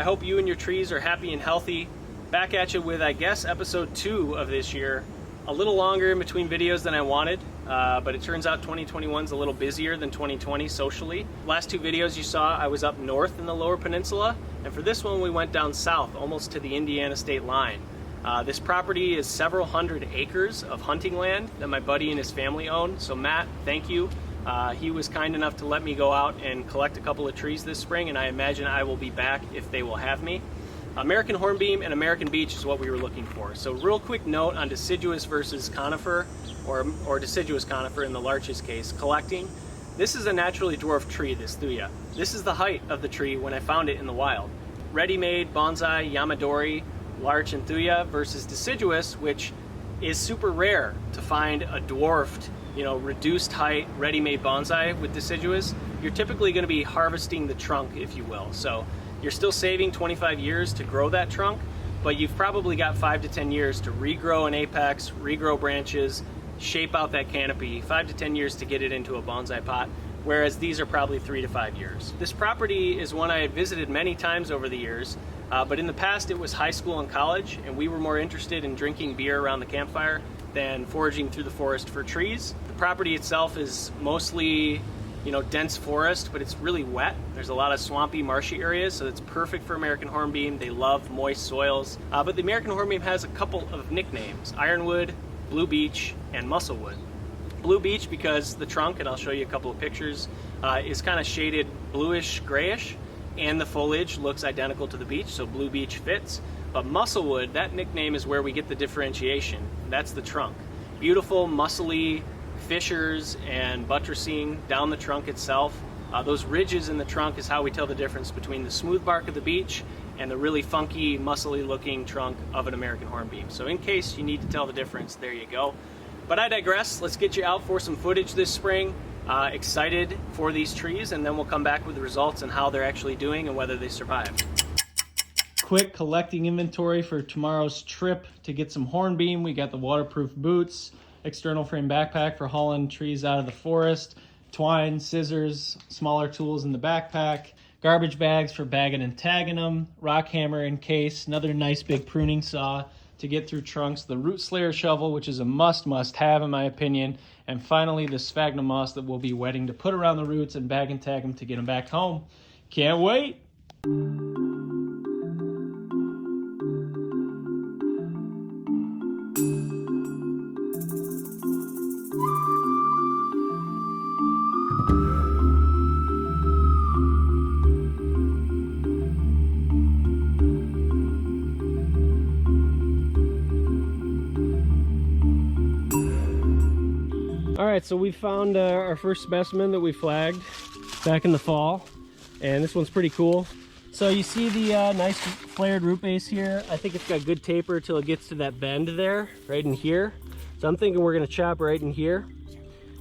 hope you and your trees are happy and healthy. Back at you with, I guess, episode 2 of this year. A little longer in between videos than I wanted, but it turns out 2021 is a little busier than 2020 socially. Last 2 videos you saw, I was up north in the Lower Peninsula, and for this one we went down south, almost to the Indiana state line. This property is several hundred acres of hunting land that my buddy and his family own. So Matt, thank you. He was kind enough to let me go out and collect a couple of trees this spring, and I imagine I will be back if they will have me. American Hornbeam and American Beech is what we were looking for. So real quick note on deciduous versus conifer, or deciduous conifer in the larch's case, collecting. This is a naturally dwarfed tree, this thuya. This is the height of the tree when I found it in the wild. Ready-made bonsai, yamadori, larch and thuya versus deciduous, which is super rare to find a dwarfed, reduced height, ready-made bonsai with deciduous. You're typically going to be harvesting the trunk, if you will. So you're still saving 25 years to grow that trunk, but you've probably got 5 to 10 years to regrow an apex, regrow branches, shape out that canopy, 5 to 10 years to get it into a bonsai pot, whereas these are probably 3 to 5 years. This property is one I had visited many times over the years, but in the past it was high school and college, and we were more interested in drinking beer around the campfire than foraging through the forest for trees. The property itself is mostly dense forest, but it's really wet. There's a lot of swampy, marshy areas, so it's perfect for American Hornbeam. They love moist soils. But the American Hornbeam has a couple of nicknames: Ironwood, Blue Beech, and Musclewood. Blue Beech because the trunk, and I'll show you a couple of pictures, is kind of shaded bluish, grayish, and the foliage looks identical to the beech, so Blue Beech fits. But Musclewood, that nickname is where we get the differentiation. That's the trunk. Beautiful, muscly fissures and buttressing down the trunk itself. Those ridges in the trunk is how we tell the difference between the smooth bark of the beech and the really funky, muscly looking trunk of an American Hornbeam. So in case you need to tell the difference, there you go. But I digress. Let's get you out for some footage this spring. Excited for these trees, and then we'll come back with the results and how they're actually doing and whether they survive. Quick collecting inventory for tomorrow's trip to get some hornbeam. We got the waterproof boots, external frame backpack for hauling trees out of the forest, twine, scissors, smaller tools in the backpack, garbage bags for bagging and tagging them, rock hammer in case, another nice big pruning saw to get through trunks, the root slayer shovel, which is a must have in my opinion, and finally the sphagnum moss that we'll be wetting to put around the roots and bag and tag them to get them back home. Can't wait! Alright, so we found our first specimen that we flagged back in the fall, and this one's pretty cool. So you see the nice flared root base here. I think it's got good taper till it gets to that bend there, right in here. So I'm thinking we're going to chop right in here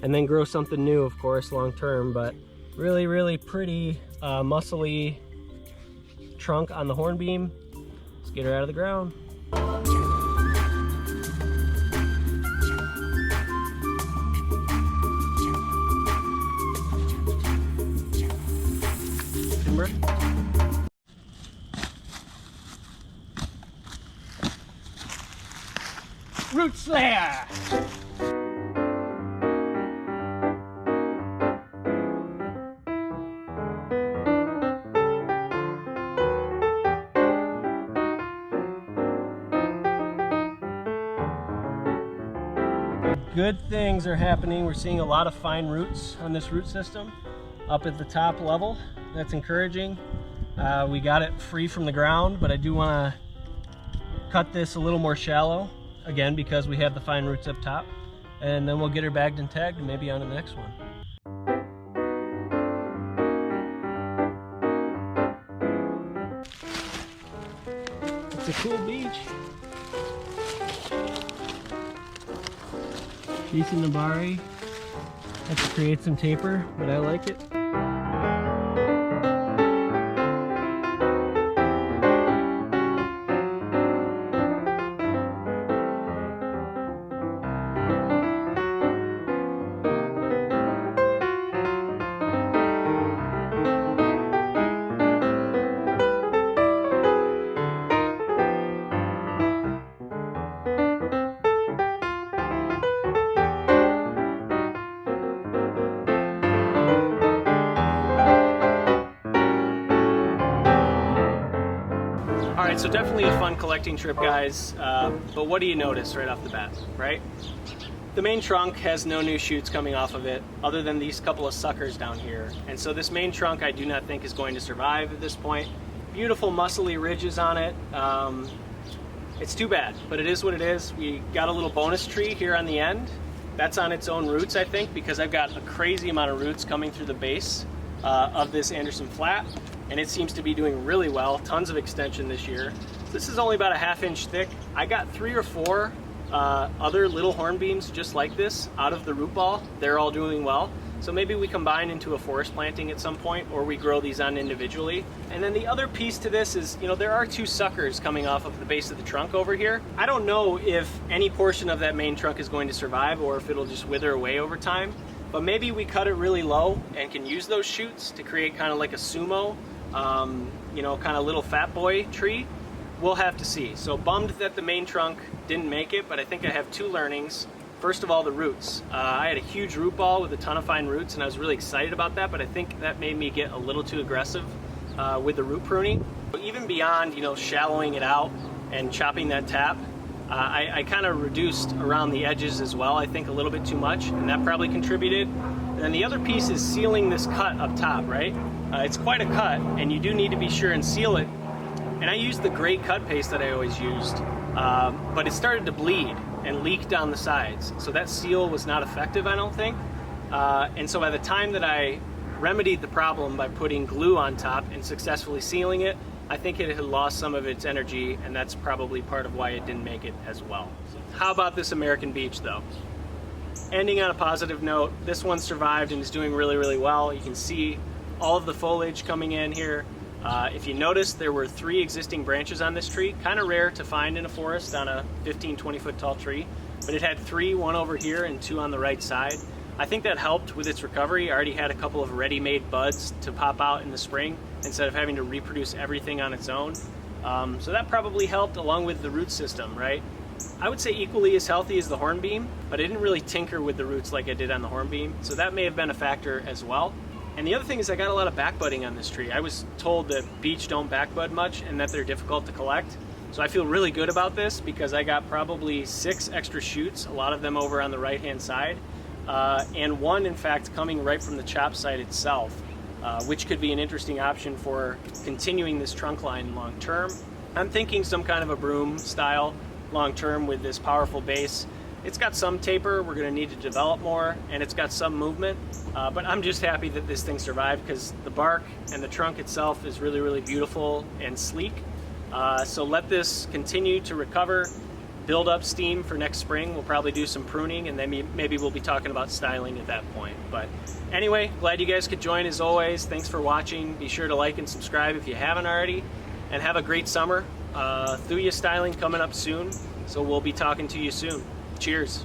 and then grow something new, of course, long term, but really, really pretty muscly trunk on the hornbeam. Let's get her out of the ground. Root slayer! Good things are happening. We're seeing a lot of fine roots on this root system up at the top level. That's encouraging. We got it free from the ground, but I do want to cut this a little more shallow, again, because we have the fine roots up top, and then we'll get her bagged and tagged and maybe on to the next one. It's a cool beech. Decent nabari. Have to create some taper, but I like it. right, so definitely a fun collecting trip, guys, but what do you notice right off the bat, right? The main trunk has no new shoots coming off of it other than these couple of suckers down here. And so this main trunk I do not think is going to survive at this point. Beautiful muscly ridges on it. It's too bad, but it is what it is. We got a little bonus tree here on the end. That's on its own roots, I think, because I've got a crazy amount of roots coming through the base of this Anderson flat, and it seems to be doing really well. Tons of extension this year. This is only about a 1/2 inch thick. I got 3 or 4 other little hornbeams just like this out of the root ball. They're all doing well. So maybe we combine into a forest planting at some point, or we grow these on individually. And then the other piece to this is, you know, there are 2 suckers coming off of the base of the trunk over here. I don't know if any portion of that main trunk is going to survive or if it'll just wither away over time, but maybe we cut it really low and can use those shoots to create kind of like a sumo, you know, kind of little fat boy tree. We'll have to see. So bummed that the main trunk didn't make it, but I think I have 2 learnings. First of all, the roots. I had a huge root ball with a ton of fine roots, and I was really excited about that, but I think that made me get a little too aggressive with the root pruning. Even beyond, you know, shallowing it out and chopping that tap, I kind of reduced around the edges as well, I think a little bit too much, and that probably contributed. And then the other piece is sealing this cut up top, right? It's quite a cut, and you do need to be sure and seal it. And I used the gray cut paste that I always used, but it started to bleed and leak down the sides. So that seal was not effective, I don't think. And so by the time that I remedied the problem by putting glue on top and successfully sealing it, I think it had lost some of its energy, and that's probably part of why it didn't make it as well. How about this American Beech though? Ending on a positive note, this one survived and is doing really, really well. You can see all of the foliage coming in here. If you notice, there were 3 existing branches on this tree. Kind of rare to find in a forest on a 15, 20 foot tall tree, but it had 3, 1 over here and 2 on the right side. I think that helped with its recovery. I already had a couple of ready-made buds to pop out in the spring instead of having to reproduce everything on its own. So that probably helped, along with the root system, right? I would say equally as healthy as the hornbeam, but I didn't really tinker with the roots like I did on the hornbeam, so that may have been a factor as well. And the other thing is I got a lot of backbudding on this tree. I was told that beech don't backbud much and that they're difficult to collect. So I feel really good about this because I got probably 6 extra shoots, a lot of them over on the right-hand side, and 1, in fact, coming right from the chop site itself, which could be an interesting option for continuing this trunk line long-term. I'm thinking some kind of a broom style long-term with this powerful base. It's got some taper, we're going to need to develop more, and it's got some movement, but I'm just happy that this thing survived because the bark and the trunk itself is really, really beautiful and sleek. So let this continue to recover, build up steam for next spring. We'll probably do some pruning, and then maybe we'll be talking about styling at that point. But anyway, glad you guys could join as always. Thanks for watching. Be sure to like and subscribe if you haven't already, and have a great summer. Thuya styling coming up soon, so we'll be talking to you soon. Cheers.